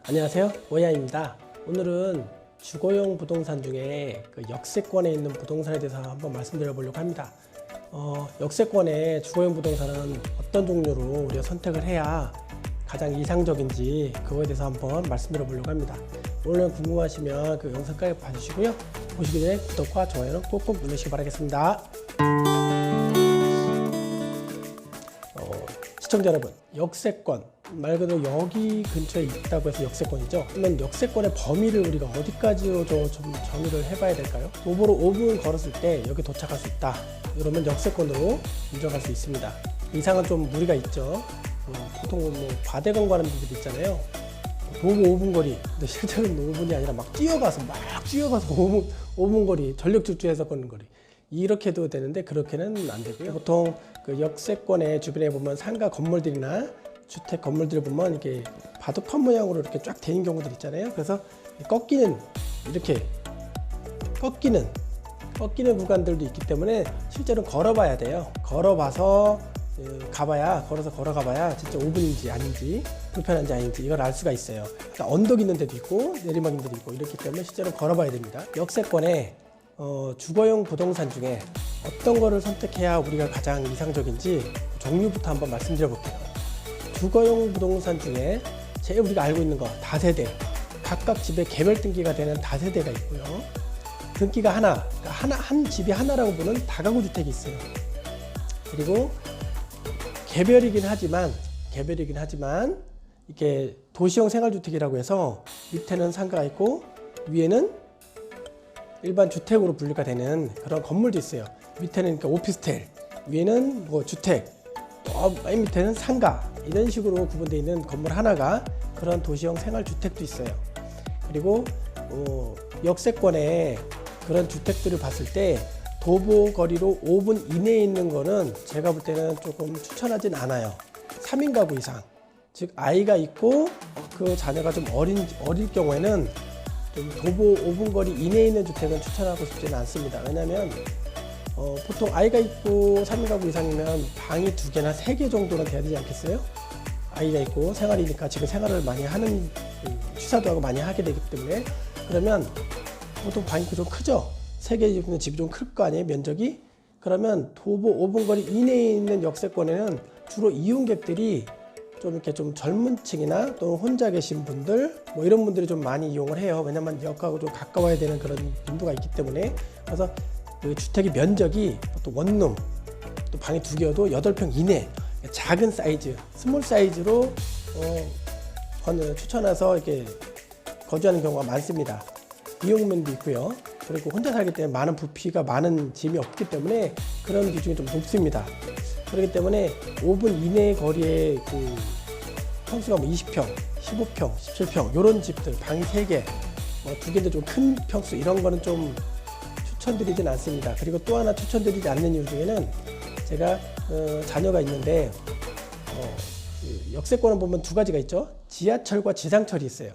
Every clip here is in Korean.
안녕하세요, 오야입니다. 오늘은 주거용 부동산 중에 그 역세권에 있는 부동산에 대해서 한번 말씀드려 보려고 합니다. 역세권의 주거용 부동산은 어떤 종류로 우리가 선택을 해야 가장 이상적인지 그거에 대해서 한번 말씀드려 보려고 합니다. 오늘 궁금하시면 그 영상까지 봐주시고요. 보시기 전에 구독과 좋아요는 꼭꼭 누르시기 바라겠습니다. 시청자 여러분, 역세권 말 그대로 여기 근처에 있다고 해서 역세권이죠. 그러면 역세권의 범위를 우리가 어디까지로 좀 정의를 해봐야 될까요? 도보로 5분 걸었을 때 여기 도착할 수 있다. 이러면 역세권으로 인정할 수 있습니다. 이상은 좀 무리가 있죠. 보통 뭐 과대광 가는 분들이 있잖아요. 도보 5분 거리. 근데 실제로는 5분이 아니라 막 뛰어가서 5분 거리, 전력 질주해서 걷는 거리. 이렇게 해도 되는데 그렇게는 안 되고요. 보통 그 역세권의 주변에 보면 상가 건물들이나 주택 건물들을 보면 이렇게 바둑판 모양으로 이렇게 쫙 돼 있는 경우들 있잖아요. 그래서 이렇게 꺾이는 구간들도 있기 때문에 실제로 걸어봐야 돼요. 걸어가봐야 진짜 5분인지 아닌지 불편한지 아닌지 이걸 알 수가 있어요. 그러니까 언덕 있는 데도 있고 내리막 있는 데도 있고 이렇기 때문에 실제로 걸어봐야 됩니다. 역세권에 주거용 부동산 중에 어떤 거를 선택해야 우리가 가장 이상적인지 종류부터 한번 말씀드려 볼게요. 주거용 부동산 중에 제일 우리가 알고 있는 거 다세대, 각각 집에 개별 등기가 되는 다세대가 있고요. 등기가 한 집이 하나라고 보는 다가구 주택이 있어요. 그리고 개별이긴 하지만 이게 도시형 생활주택이라고 해서 밑에는 상가가 있고 위에는 일반 주택으로 분류가 되는 그런 건물도 있어요. 밑에는 그러니까 오피스텔, 위에는 뭐 주택, 맨 밑에는 상가, 이런 식으로 구분되어 있는 건물 하나가 그런 도시형 생활주택도 있어요. 그리고 역세권에 그런 주택들을 봤을 때 도보 거리로 5분 이내에 있는 거는 제가 볼 때는 조금 추천하진 않아요. 3인 가구 이상, 즉 아이가 있고 그 자녀가 좀 어릴 경우에는 좀 도보 5분 거리 이내에 있는 주택은 추천하고 싶지는 않습니다. 왜냐하면 보통 아이가 있고 3인 가구 이상이면 방이 2개나 3개 정도는 돼야 되지 않겠어요? 아이가 있고 생활이니까 지금 생활을 많이 하는 취사도 하고 많이 하게 되기 때문에 그러면 보통 방이 좀 크죠? 3개 있는 집이 좀 클 거 아니에요? 면적이? 그러면 도보 5분 거리 이내에 있는 역세권에는 주로 이용객들이 좀 이렇게 좀 젊은 층이나 또 혼자 계신 분들 뭐 이런 분들이 좀 많이 이용을 해요. 왜냐면 역하고 좀 가까워야 되는 그런 빈도가 있기 때문에. 그래서 그 주택의 면적이 또 원룸 또 방이 2개여도 8평 이내 작은 사이즈 스몰 사이즈로 추천해서 이렇게 거주하는 경우가 많습니다. 이용면도 있고요. 그리고 혼자 살기 때문에 많은 부피가 많은 짐이 없기 때문에 그런 비중이 좀 높습니다. 그렇기 때문에 5분 이내 거리에 그 평수가 뭐 20평, 15평, 17평 이런 집들 방이 3개, 뭐 2개도 좀 큰 평수 이런 거는 좀 추천드리진 않습니다. 그리고 또 하나 추천드리지 않는 이유 중에는 제가 자녀가 있는데 역세권을 보면 2가지가 있죠. 지하철과 지상철이 있어요.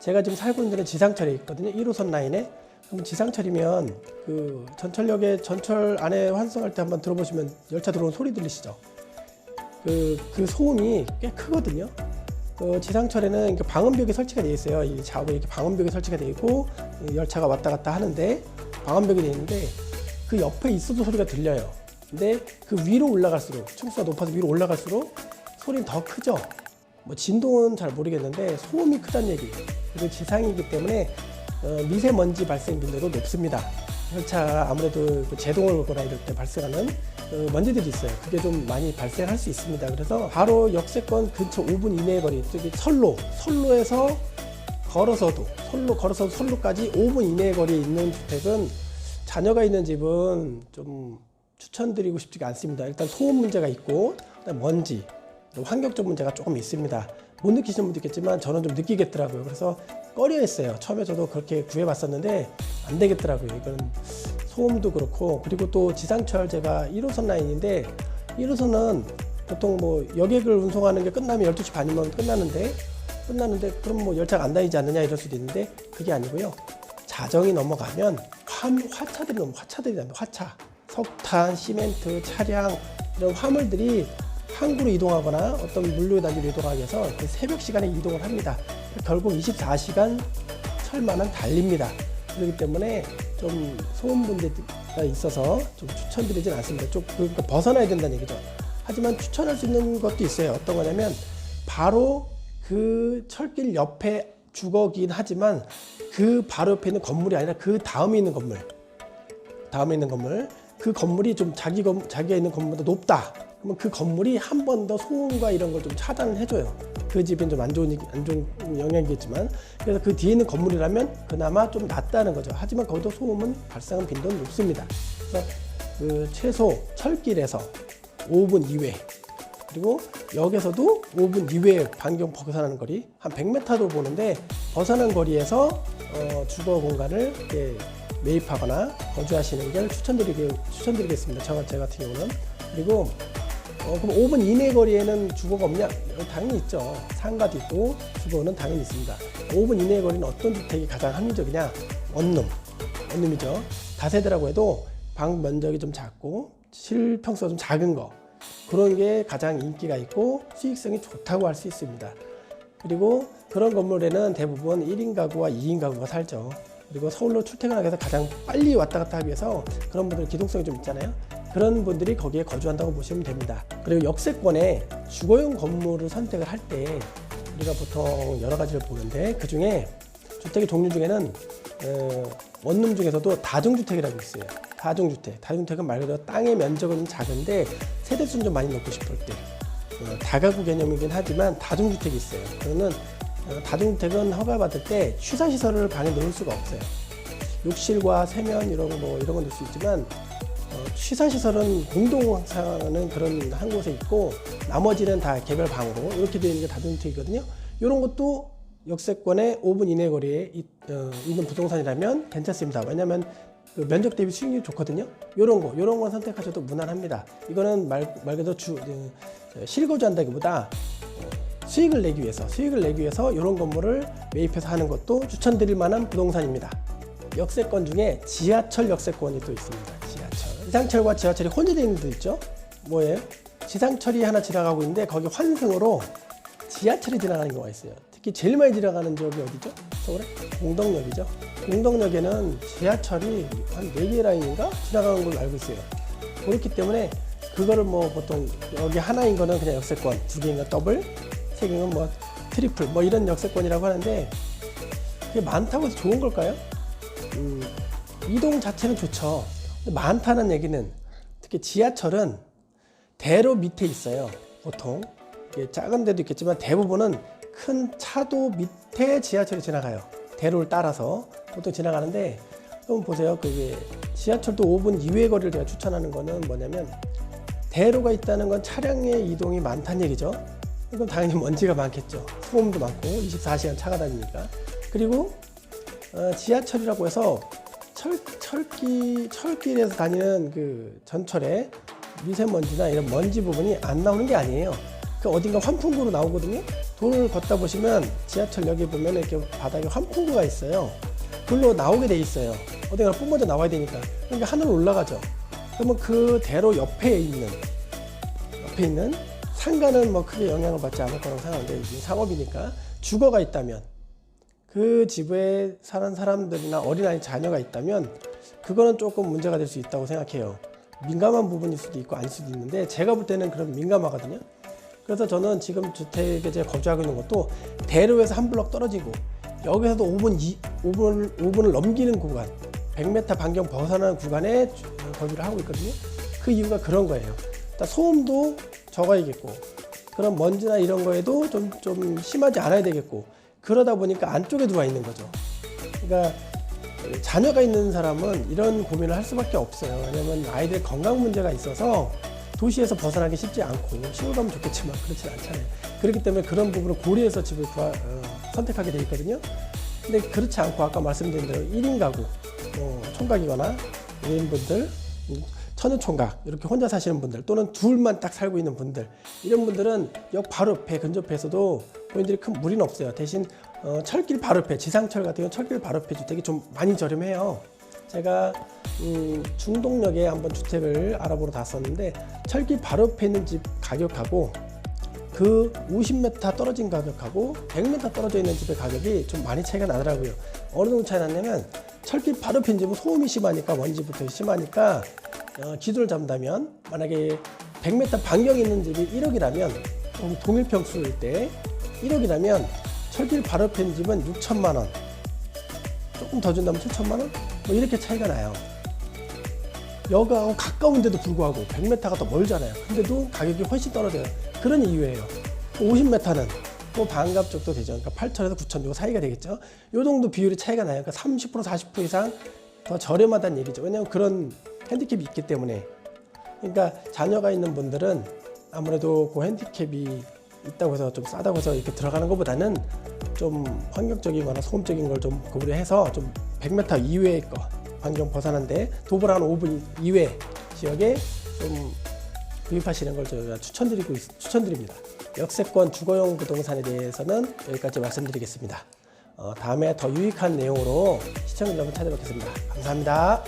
제가 지금 살고 있는 데는 지상철에 있거든요. 1호선 라인에. 그럼 지상철이면 그 전철 안에 환승할 때 한번 들어보시면 열차 들어오는 소리 들리시죠? 그 소음이 꽤 크거든요. 지상철에는 방음벽이 설치가 되어 있어요. 이 좌우에 이렇게 방음벽이 설치가 되어 있고 열차가 왔다 갔다 하는데 방음벽이 되어 있는데 그 옆에 있어도 소리가 들려요. 근데 그 위로 올라갈수록 층수가 높아서 위로 올라갈수록 소리는 더 크죠. 뭐 진동은 잘 모르겠는데 소음이 크다는 얘기예요. 그리고 지상이기 때문에 미세먼지 발생 빈도도 높습니다. 열차가 아무래도 제동을 걸거나 이럴 때 발생하는 먼지들이 있어요. 그게 좀 많이 발생할 수 있습니다. 그래서 바로 역세권 근처 5분 이내의 거리, 특히 선로에서 걸어서도 선로까지 5분 이내의 거리에 있는 주택은 자녀가 있는 집은 좀 추천드리고 싶지가 않습니다. 일단 소음 문제가 있고 먼지, 환경적 문제가 조금 있습니다. 못 느끼시는 분도 있겠지만 저는 좀 느끼겠더라고요. 그래서 꺼려했어요. 처음에 저도 그렇게 구해봤었는데 안 되겠더라고요. 이건 소음도 그렇고. 그리고 또 지상철 제가 1호선 라인인데 1호선은 보통 뭐 여객을 운송하는 게 끝나면 12시 반이면 끝나는데 그럼 뭐 열차가 안 다니지 않느냐 이럴 수도 있는데 그게 아니고요. 자정이 넘어가면 화차들이 나옵니다. 화차, 석탄, 시멘트, 차량 이런 화물들이 항구로 이동하거나 어떤 물류 단지로 이동하기 위해서 그 새벽 시간에 이동을 합니다. 결국 24시간 철만은 달립니다. 그렇기 때문에 좀 소음 문제가 있어서 좀 추천드리진 않습니다. 좀 그러니까 벗어나야 된다는 얘기죠. 하지만 추천할 수 있는 것도 있어요. 어떤 거냐면 바로 그 철길 옆에 주거긴 하지만 그 바로 옆에 있는 건물이 아니라 그 다음에 있는 건물, 그 건물이 좀 자기가 있는 건물보다 높다. 그러면 그 건물이 한 번 더 소음과 이런 걸 좀 차단을 해줘요. 그 집엔 좀 안 좋은 영향이겠지만, 그래서 그 뒤에 있는 건물이라면 그나마 좀 낫다는 거죠. 하지만 거기도 소음은 발생한 빈도는 높습니다. 그래서 그 최소 철길에서 5분 이외, 그리고 역에서도 5분 이외에 반경 벗어나는 거리 한 100m도 보는데, 벗어난 거리에서 주거 공간을 매입하거나 거주하시는 걸 추천드리겠습니다. 제 같은 경우는. 그리고 그럼 5분 이내 거리에는 주거가 없냐? 당연히 있죠. 상가도 있고 주거는 당연히 있습니다. 5분 이내 거리는 어떤 주택이 가장 합리적이냐? 원룸이죠. 다세대라고 해도 방 면적이 좀 작고 실평수가 좀 작은 거, 그런 게 가장 인기가 있고 수익성이 좋다고 할 수 있습니다. 그리고 그런 건물에는 대부분 1인 가구와 2인 가구가 살죠. 그리고 서울로 출퇴근하기 위해서 가장 빨리 왔다 갔다 하기 위해서 그런 분들 기동성이 좀 있잖아요. 그런 분들이 거기에 거주한다고 보시면 됩니다. 그리고 역세권에 주거용 건물을 선택을 할 때 우리가 보통 여러 가지를 보는데, 그 중에 주택의 종류 중에는 원룸 중에서도 다중주택이라고 있어요. 다중주택은 말 그대로 땅의 면적은 좀 작은데 세대수는 좀 많이 넣고 싶을 때, 다가구 개념이긴 하지만 다중주택이 있어요. 그러면 다중주택은 허가받을 때 취사시설을 방에 넣을 수가 없어요. 욕실과 세면 이런 거 넣을 수 있지만, 취사시설은 공동사는 그런 한 곳에 있고 나머지는 다 개별 방으로 이렇게 되어 있는 게 다중주택이거든요. 이런 것도 역세권의 5분 이내 거리에 있는 부동산이라면 괜찮습니다. 왜냐하면 그 면적 대비 수익률이 좋거든요. 이런 거 선택하셔도 무난합니다. 이거는 말 그대로 실거주한다기보다 수익을 내기 위해서 이런 건물을 매입해서 하는 것도 추천드릴 만한 부동산입니다. 역세권 중에 지하철 역세권이 또 있습니다. 지상철과 지하철이 혼재되어 있는 데 있죠. 뭐예요? 지상철이 하나 지나가고 있는데 거기 환승으로 지하철이 지나가는 경우가 있어요. 특히 제일 많이 지나가는 지역이 어디죠? 서울에? 공덕역이죠. 공덕역에는 지하철이 한 4개 라인인가 지나가는 걸로 알고 있어요. 그렇기 때문에 그거를 보통 여기 하나인 거는 그냥 역세권, 2개인가 더블, 3개는 트리플 이런 역세권이라고 하는데, 그게 많다고 해서 좋은 걸까요? 이동 자체는 좋죠. 많다는 얘기는, 특히 지하철은 대로 밑에 있어요. 보통 작은 데도 있겠지만 대부분은 큰 차도 밑에 지하철이 지나가요. 대로를 따라서 보통 지나가는데, 한번 보세요. 그게 지하철도 5분 이외의 거리를 제가 추천하는 거는 뭐냐면, 대로가 있다는 건 차량의 이동이 많다는 얘기죠. 그럼 당연히 먼지가 많겠죠. 소음도 많고 24시간 차가 다니니까. 그리고 지하철이라고 해서 철길에서 다니는 그 전철에 미세먼지나 이런 먼지 부분이 안 나오는 게 아니에요. 그 어딘가 환풍구로 나오거든요. 도로를 걷다 보시면 지하철역에 보면 이렇게 바닥에 환풍구가 있어요. 그걸로 나오게 돼 있어요. 어딘가 뿜어져 나와야 되니까. 그러니까 하늘로 올라가죠. 그러면 그 대로 옆에 있는 상가는 크게 영향을 받지 않을 거라고 생각하는데, 상업이니까 주거가 있다면, 그 집에 사는 사람들이나 어린아이 자녀가 있다면 그거는 조금 문제가 될 수 있다고 생각해요. 민감한 부분일 수도 있고 아닐 수도 있는데, 제가 볼 때는 그럼 민감하거든요. 그래서 저는 지금 주택에 제가 거주하고 있는 것도 대로에서 한 블럭 떨어지고, 여기서도 5분을 넘기는 구간, 100m 반경 벗어나는 구간에 거주를 하고 있거든요. 그 이유가 그런 거예요. 소음도 적어야겠고, 그런 먼지나 이런 거에도 좀 심하지 않아야 되겠고, 그러다 보니까 안쪽에 들어와 있는 거죠. 그러니까 자녀가 있는 사람은 이런 고민을 할 수밖에 없어요. 왜냐면 아이들 건강 문제가 있어서 도시에서 벗어나기 쉽지 않고, 시골 가면 좋겠지만 그렇진 않잖아요. 그렇기 때문에 그런 부분을 고려해서 집을 선택하게 돼 있거든요. 근데 그렇지 않고 아까 말씀드린 대로 1인 가구, 총각이거나 이런 분들, 처녀총각, 이렇게 혼자 사시는 분들, 또는 둘만 딱 살고 있는 분들, 이런 분들은 역 바로 옆에 근접해서도 본인들이 큰 무리는 없어요. 대신 철길 바로 옆에, 지상철 같은 경우는 철길 바로 옆에 주택이 좀 많이 저렴해요. 제가 중동역에 한번 주택을 알아보러 갔었는데, 철길 바로 옆에 있는 집 가격하고 그 그 50m 떨어진 가격하고 100m 떨어져 있는 집의 가격이 좀 많이 차이가 나더라고요. 어느 정도 차이 났냐면 철길 바로 핀 집은 소음이 심하니까 먼지부터 심하니까 기준을 잡는다면 만약에 100m 반경에 있는 집이 1억이라면 동일평수일 때 1억이라면 철길 바로 핀 집은 6천만 원, 조금 더 준다면 7천만 원? 뭐 이렇게 차이가 나요. 여가하고 가까운데도 불구하고 100m가 더 멀잖아요. 근데도 가격이 훨씬 떨어져요. 그런 이유예요. 50m는 뭐 반갑 정도 되죠. 그러니까 8천에서 9천 요 사이가 되겠죠. 요 정도 비율이 차이가 나요. 그러니까 30% 40% 이상 더 저렴하다는 얘기죠. 왜냐하면 그런 핸디캡이 있기 때문에. 그러니까 자녀가 있는 분들은 아무래도 그 핸디캡이 있다고 해서 좀 싸다고 해서 이렇게 들어가는 것보다는 좀 환경적인 거나 소음적인 걸 좀 고려해서 좀 100m 이외의 거 환경 벗어난데 도보로 한 5분 이외 지역에 좀 구입하시는 걸 저희가 추천드립니다. 역세권 주거용 부동산에 대해서는 여기까지 말씀드리겠습니다. 다음에 더 유익한 내용으로 시청자 여러분 찾아뵙겠습니다. 감사합니다.